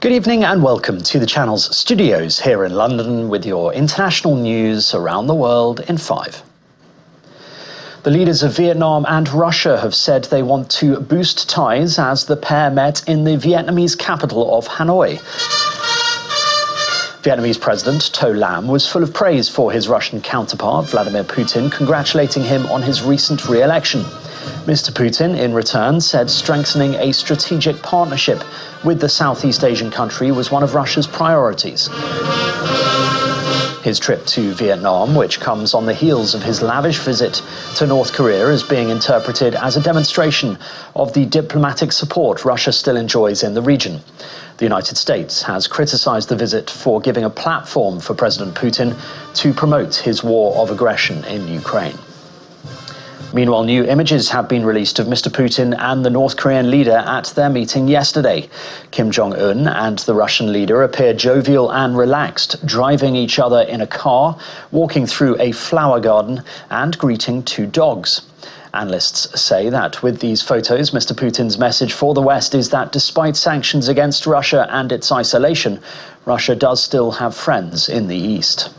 Good evening and welcome to the channel's studios here in London with your international news around the world in 5. The leaders of Vietnam and Russia have said they want to boost ties as the pair met in the Vietnamese capital of Hanoi. Vietnamese President To Lam was full of praise for his Russian counterpart, Vladimir Putin, congratulating him on his recent re-election. Mr. Putin, in return, said strengthening a strategic partnership with the Southeast Asian country was one of Russia's priorities. His trip to Vietnam, which comes on the heels of his lavish visit to North Korea, is being interpreted as a demonstration of the diplomatic support Russia still enjoys in the region. The United States has criticized the visit for giving a platform for President Putin to promote his war of aggression in Ukraine. Meanwhile, new images have been released of Mr. Putin and the North Korean leader at their meeting yesterday. Kim Jong-un and the Russian leader appear jovial and relaxed, driving each other in a car, walking through a flower garden, and greeting two dogs. Analysts say that with these photos, Mr. Putin's message for the West is that despite sanctions against Russia and its isolation, Russia does still have friends in the East.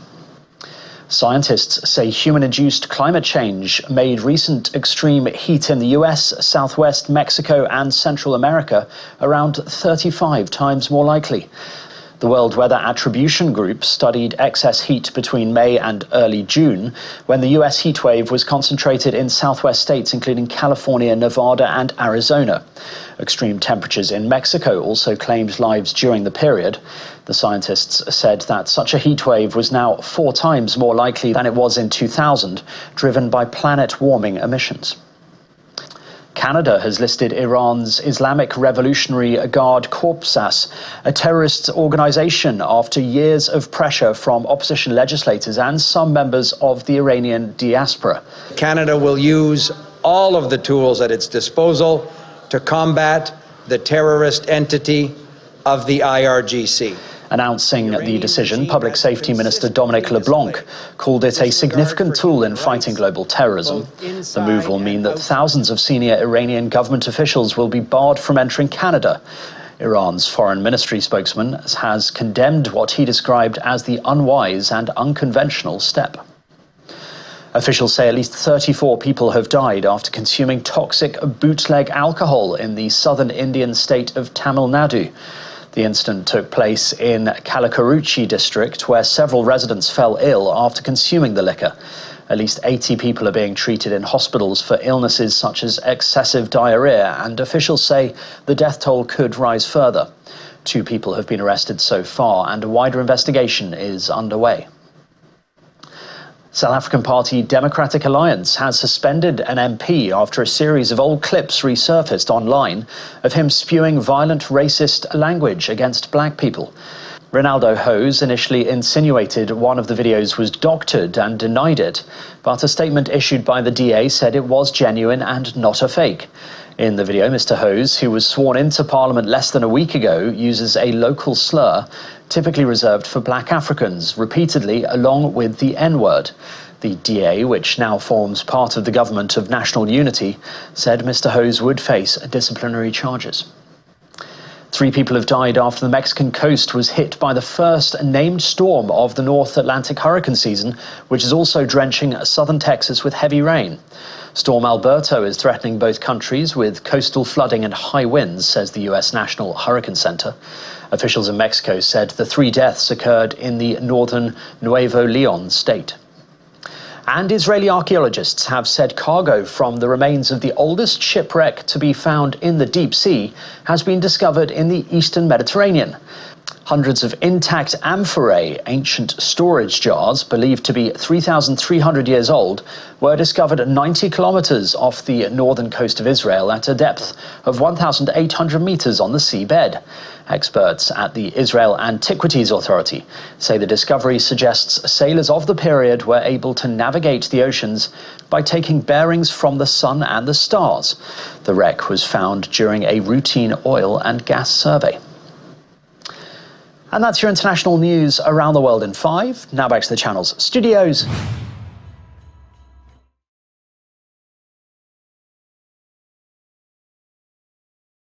Scientists say human-induced climate change made recent extreme heat in the US, Southwest Mexico and Central America around 35 times more likely. The World Weather Attribution Group studied excess heat between May and early June, when the US heatwave was concentrated in southwest states including California, Nevada and Arizona. Extreme temperatures in Mexico also claimed lives during the period. The scientists said that such a heatwave was now 4 times more likely than it was in 2000, driven by planet-warming emissions. Canada has listed Iran's Islamic Revolutionary Guard Corps as a terrorist organization after years of pressure from opposition legislators and some members of the Iranian diaspora. Canada will use all of the tools at its disposal to combat the terrorist entity of the IRGC. Announcing the decision, Public Safety Minister Dominic LeBlanc called it a significant tool in fighting global terrorism. The move will mean that thousands of senior Iranian government officials will be barred from entering Canada. Iran's foreign ministry spokesman has condemned what he described as the unwise and unconventional step. Officials say at least 34 people have died after consuming toxic bootleg alcohol in the southern Indian state of Tamil Nadu. The incident took place in Kalakuruchi district, where several residents fell ill after consuming the liquor. At least 80 people are being treated in hospitals for illnesses such as excessive diarrhea, and officials say the death toll could rise further. 2 people have been arrested so far, and a wider investigation is underway. South African party Democratic Alliance has suspended an MP after a series of old clips resurfaced online of him spewing violent racist language against black people. Ronaldo Hose initially insinuated one of the videos was doctored and denied it, but a statement issued by the DA said it was genuine and not a fake. In the video, Mr. Hose, who was sworn into Parliament less than a week ago, uses a local slur typically reserved for black Africans, repeatedly along with the N-word. The DA, which now forms part of the government of national unity, said Mr. Hose would face disciplinary charges. 3 people have died after the Mexican coast was hit by the first named storm of the North Atlantic hurricane season, which is also drenching southern Texas with heavy rain. Storm Alberto is threatening both countries with coastal flooding and high winds, says the U.S. National Hurricane Center. Officials in Mexico said the 3 deaths occurred in the northern Nuevo Leon state. And Israeli archaeologists have said cargo from the remains of the oldest shipwreck to be found in the deep sea has been discovered in the eastern Mediterranean. Hundreds of intact amphorae, ancient storage jars believed to be 3,300 years old, were discovered 90 kilometers off the northern coast of Israel at a depth of 1,800 meters on the seabed. Experts at the Israel Antiquities Authority say the discovery suggests sailors of the period were able to navigate the oceans by taking bearings from the sun and the stars. The wreck was found during a routine oil and gas survey. And that's your international news around the world in 5. Now back to the channel's studios.